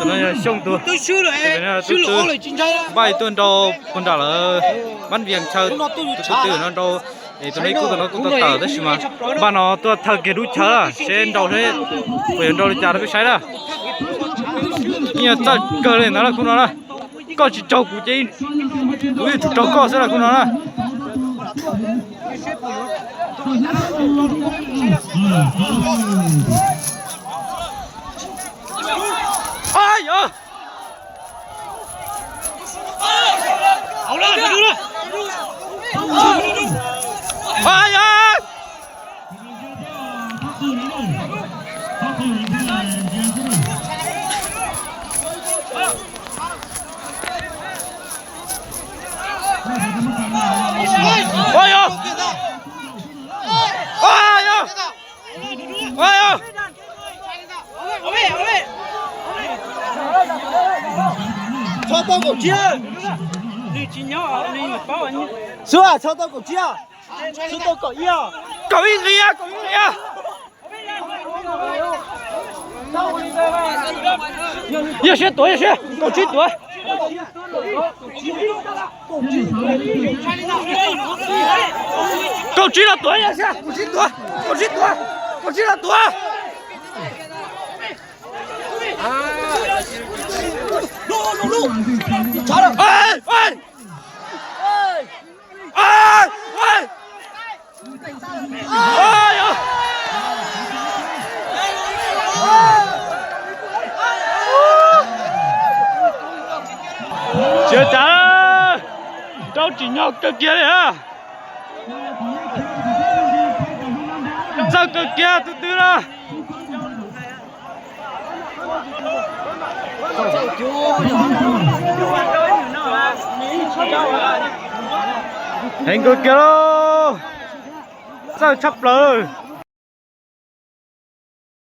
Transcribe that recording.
tụi nó xông tụi tôi xưa rồi xưa lỗ rồi chính xác bay tuần đầu con đảo là bắn viền chơi tụi nó đâu để tụi nó cũng tờ đấy mà ba nó tôi thằng kia đút chơi là trên đầu thế quyền đầu trả nó cái sai đó như ta cơ lên nó là con nó là có chỉ trâu của chị ui trâu có sẽ là con nó là ai ơi好了看住了ai ơi ôi ơi ôi ơi cho tao cổ chia sư à cho tao cổ chia sư tao cổ ia cậu ý gì à也是多也是狗去多狗去了多也是狗去多狗去多狗去了多路查了哎呀chưa trả đâu chỉ nhau cơ kia đấy hả sao cơ kia từ từ ra hành cơ kia đâu sao chấp lời